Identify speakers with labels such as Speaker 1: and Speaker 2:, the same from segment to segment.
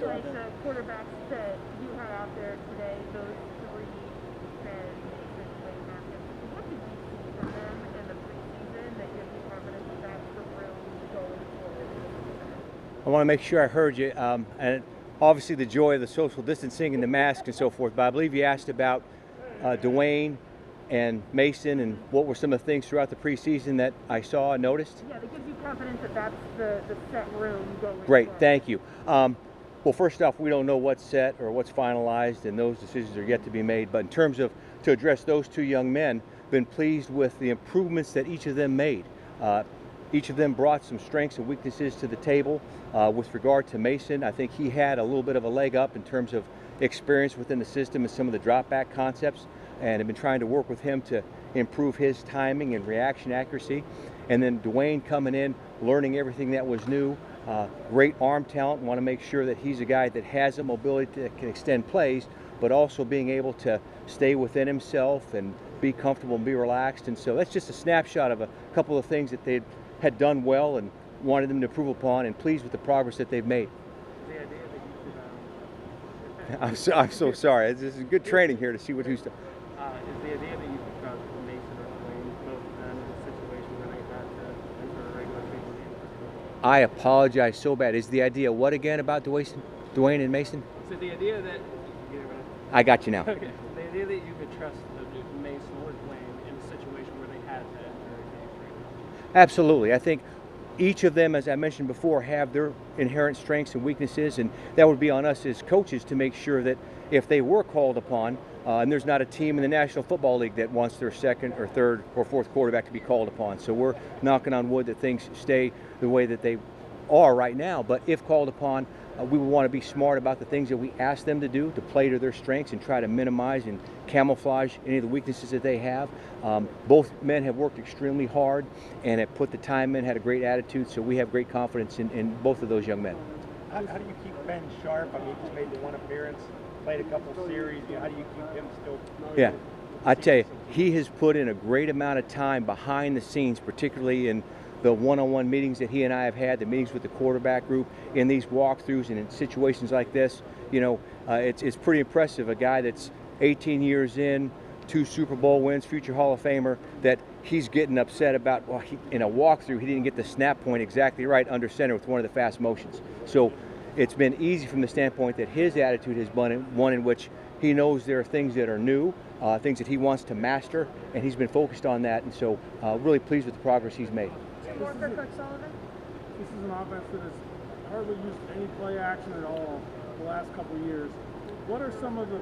Speaker 1: like the quarterbacks that you had out there today, those three, and Mason, Dwayne, Haskins, what did you see from them in the preseason that gives you confidence that that's the room going forward?
Speaker 2: I want to make sure I heard you, and obviously the joy of the social distancing and the mask and so forth, but I believe you asked about Dwayne and Mason and what were some of the things throughout the preseason that I saw and noticed?
Speaker 1: Yeah, that gives you confidence that that's the set room going
Speaker 2: Great,
Speaker 1: forward.
Speaker 2: thank you. Well, first off, we don't know what's set or what's finalized, and those decisions are yet to be made. But in terms of to address those two young men, been pleased with the improvements that each of them made. Each of them brought some strengths and weaknesses to the table. With regard to Mason, I think he had a little bit of a leg up in terms of experience within the system and some of the drop back concepts, and have been trying to work with him to improve his timing and reaction accuracy. And then Dwayne coming in, learning everything that was new. Great arm talent. Want to make sure that he's a guy that has a mobility that can extend plays, but also being able to stay within himself and be comfortable and be relaxed. And so that's just a snapshot of a couple of things that they had done well and wanted them to improve upon, and pleased with the progress that they've made. I'm so sorry. This is good training here to see what who's.
Speaker 3: Is the idea that you could trust Mason or Dwayne, both of them, in a situation where they had to enter a regular season game?
Speaker 2: I apologize so bad. Is the idea what again about Dwayne and Mason?
Speaker 3: So the idea that
Speaker 2: I got you now.
Speaker 3: okay, the idea that you could trust Mason or Dwayne in a situation where they had to enter a game right now.
Speaker 2: Absolutely. I think each of them, as I mentioned before, have their inherent strengths and weaknesses, and that would be on us as coaches to make sure that if they were called upon, and there's not a team in the National Football League that wants their second or third or fourth quarterback to be called upon. So we're knocking on wood that things stay the way that they are right now. But if called upon, we would want to be smart about the things that we ask them to do to play to their strengths and try to minimize and camouflage any of the weaknesses that they have. Both men have worked extremely hard and have put the time in, had a great attitude, so we have great confidence in both of those young men.
Speaker 4: How do you keep Ben sharp? I mean, he just made the one appearance, played a couple series. How do you keep him still?
Speaker 2: Yeah, I tell you, he has put in a great amount of time behind the scenes, particularly in the one-on-one meetings that he and I have had, the meetings with the quarterback group, in these walkthroughs and in situations like this. You know, it's pretty impressive. A guy that's 18 years in, 2 Super Bowl wins, future Hall of Famer, that he's getting upset about, well, in a walkthrough, he didn't get the snap point exactly right under center with one of the fast motions. So it's been easy from the standpoint that his attitude has been one in which he knows there are things that are new, things that he wants to master, and he's been focused on that. And so really pleased with the progress he's made.
Speaker 1: More for Coach Sullivan?
Speaker 5: This is an offense that has hardly used any play action at all the last couple of years. What are some of the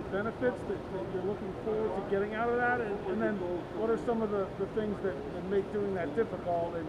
Speaker 5: benefits that you're looking forward to getting out of that? And then what are some of the things that make doing that difficult and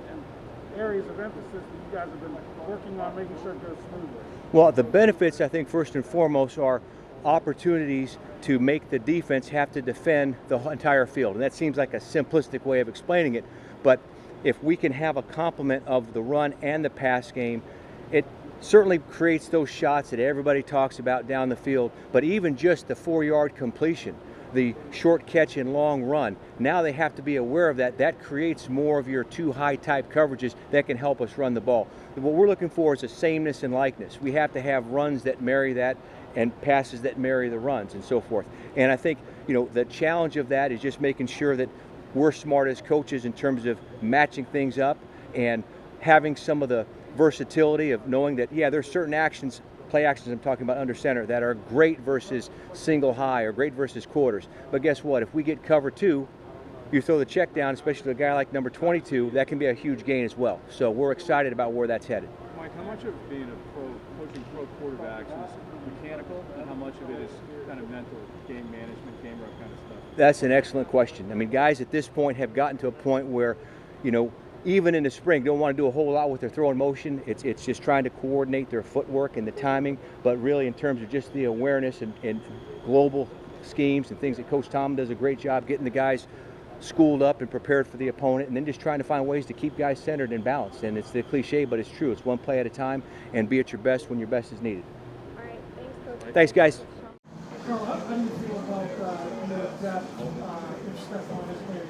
Speaker 5: areas of emphasis that you guys have been working on making sure it goes smoothly?
Speaker 2: Well, the benefits, I think, first and foremost, are opportunities to make the defense have to defend the entire field. And that seems like a simplistic way of explaining it, but if we can have a complement of the run and the pass game, it certainly creates those shots that everybody talks about down the field. But even just the 4-yard completion, the short catch and long run, now they have to be aware of that. That creates more of your too high type coverages that can help us run the ball. What we're looking for is a sameness and likeness. We have to have runs that marry that and passes that marry the runs and so forth. And I think, you know, the challenge of that is just making sure that we're smart as coaches in terms of matching things up and having some of the versatility of knowing that, yeah, there's certain actions, play actions I'm talking about under center, that are great versus single high or great versus quarters. But guess what? If we get cover 2, you throw the check down, especially to a guy like number 22, that can be a huge gain as well. So we're excited about where that's headed.
Speaker 6: Mike, how much of being coaching pro quarterbacks is mechanical, and how much of it is kind of mental, game management, game rep kind of stuff?
Speaker 2: That's an excellent question. I mean, guys at this point have gotten to a point where, you know, even in the spring, don't want to do a whole lot with their throwing motion. It's just trying to coordinate their footwork and the timing, but really in terms of just the awareness and global schemes and things that Coach Tom does a great job getting the guys schooled up and prepared for the opponent, and then just trying to find ways to keep guys centered and balanced. And it's the cliche, but it's true. It's one play at a time, and be at your best when your best is needed.
Speaker 1: All right, thanks, Coach.
Speaker 2: Thanks, guys.
Speaker 5: Karl, how do you feel about the depth if Stephon is playing?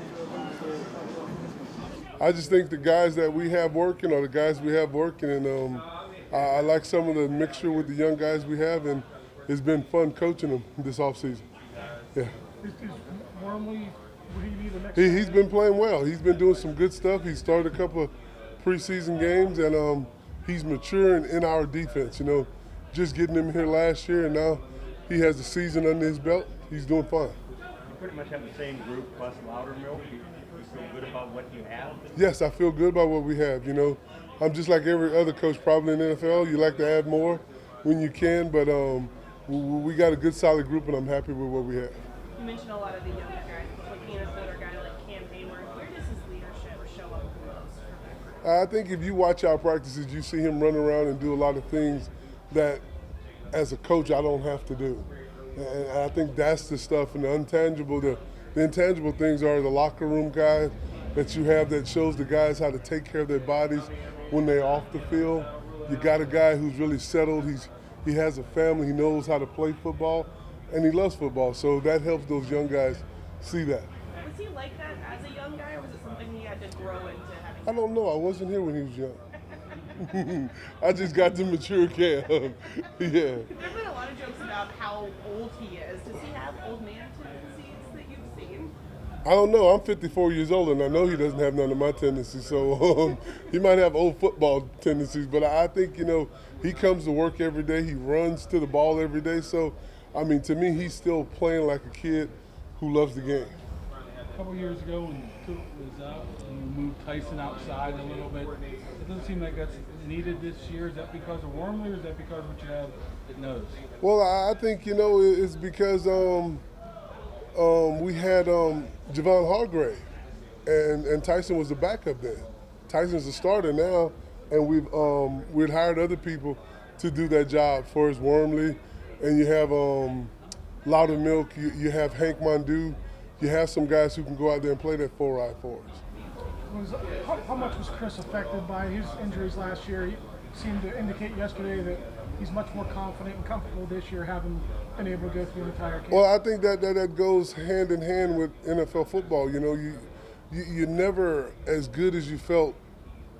Speaker 7: I just think the guys that we have working are the guys we have working, and I like some of the mixture with the young guys we have, and it's been fun coaching them this offseason. Yeah.
Speaker 5: Is Wormley, would he be the next?
Speaker 7: He's been playing well. He's been doing some good stuff. He started a couple of preseason games, and he's maturing in our defense. You know, just getting him here last year, and now he has a season under his belt. He's doing fine.
Speaker 4: You pretty much have the same group plus Loudermilk. You feel good about what you have?
Speaker 7: Yes, I feel good about what we have. You know, I'm just like every other coach probably in the NFL. You like to add more when you can, but we got a good solid group, and I'm happy with what we have.
Speaker 8: You mentioned a lot of the younger guys, but looking at an older guy like Cam Heyward, where does his leadership show up the most for that group?
Speaker 7: I think if you watch our practices, you see him run around and do a lot of things that, as a coach, I don't have to do. And I think that's the stuff, and the intangible things are the locker room guys that you have that shows the guys how to take care of their bodies when they're off the field. You got a guy who's really settled. He has a family. He knows how to play football, and he loves football. So that helps those young guys see that.
Speaker 8: Was he like that as a young guy, or was it something he had to grow into having?
Speaker 7: I don't know. I wasn't here when he was young. I just got to mature Cam. Yeah.
Speaker 8: There's been a lot of jokes about how old he is. Does he have old man tendencies that you've seen?
Speaker 7: I don't know. I'm 54 years old, and I know he doesn't have none of my tendencies. So he might have old football tendencies, but I think, you know, he comes to work every day. He runs to the ball every day. So, I mean, to me, he's still playing like a kid who loves the game.
Speaker 9: A couple years ago when Coop was out and we moved Tyson outside a little bit, it doesn't seem like that's needed this year. Is that because of Wormley, or is that because of what you have at nose?
Speaker 7: Well, I think, you know, it's because we had Javon Hargrave, and Tyson was the backup then. Tyson's the starter now, and we'd hired other people to do that job for us, Wormley, and you have Loudermilk, you have Hank Mondu, you have some guys who can go out there and play that 4-eye for us.
Speaker 5: How much was Chris affected by his injuries last year? He seemed to indicate yesterday that he's much more confident and comfortable this year, having been able to go through an entire camp.
Speaker 7: Well, I think that goes hand in hand with NFL football. You know, you're never as good as you felt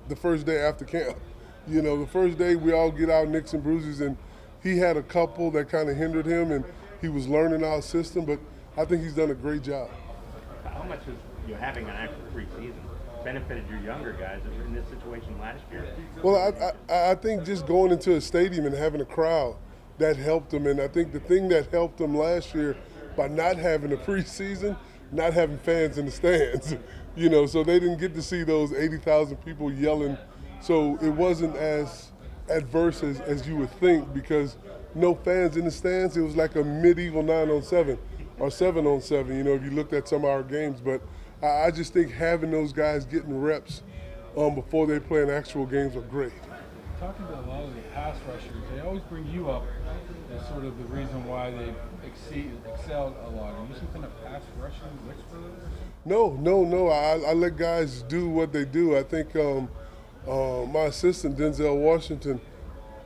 Speaker 7: the first day after camp. You know, the first day we all get our nicks and bruises, and he had a couple that kind of hindered him, and he was learning our system, but I think he's done a great job.
Speaker 4: How much has having an actual preseason benefited your younger guys that were in this situation last year?
Speaker 7: Well, I think just going into a stadium and having a crowd, that helped them. And I think the thing that helped them last year by not having a preseason, not having fans in the stands, you know, so they didn't get to see those 80,000 people yelling. So it wasn't as adverse as you would think, because no fans in the stands. It was like a medieval 9-on-7 or 7-on-7, you know, if you looked at some of our games. But I just think having those guys getting reps before they play in actual games are great.
Speaker 9: Talking to a lot of the pass rushers, they always bring you up as sort of the reason why they excelled a lot. Are you some kind of pass rushing whisperer?
Speaker 7: No. I let guys do what they do. I think my assistant, Denzel Washington,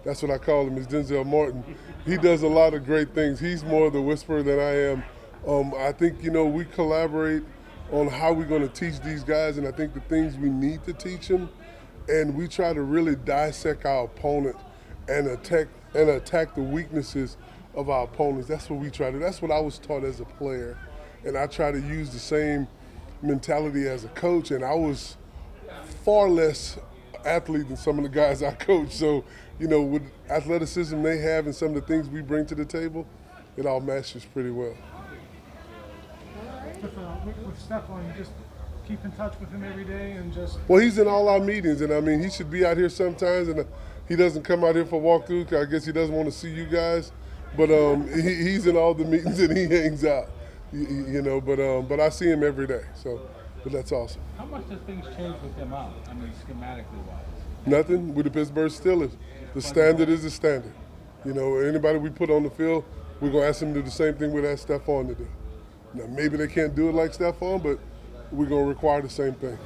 Speaker 7: that's what I call him, is Denzel Martin. He does a lot of great things. He's more the whisperer than I am. I think, you know, we collaborate on how we're going to teach these guys, and I think the things we need to teach them, and we try to really dissect our opponent and attack the weaknesses of our opponents. That's what we try to do. That's what I was taught as a player, and I try to use the same mentality as a coach, and I was far less athlete than some of the guys I coach. So, you know, with athleticism they have and some of the things we bring to the table, it all matches pretty well.
Speaker 5: With Stephon, you just keep in touch with him every day and just...
Speaker 7: Well, he's in all our meetings, and I mean, he should be out here sometimes, and he doesn't come out here for walkthrough, because I guess he doesn't want to see you guys. But he's in all the meetings and he hangs out, you know. But I see him every day, so but that's awesome.
Speaker 9: How much does things change with him out? I mean, schematically wise.
Speaker 7: Nothing with the Pittsburgh Steelers. The standard is the standard. You know, anybody we put on the field, we're gonna ask them to do the same thing we asked Stephon to do. Now maybe they can't do it like Stephon, but we're gonna require the same thing.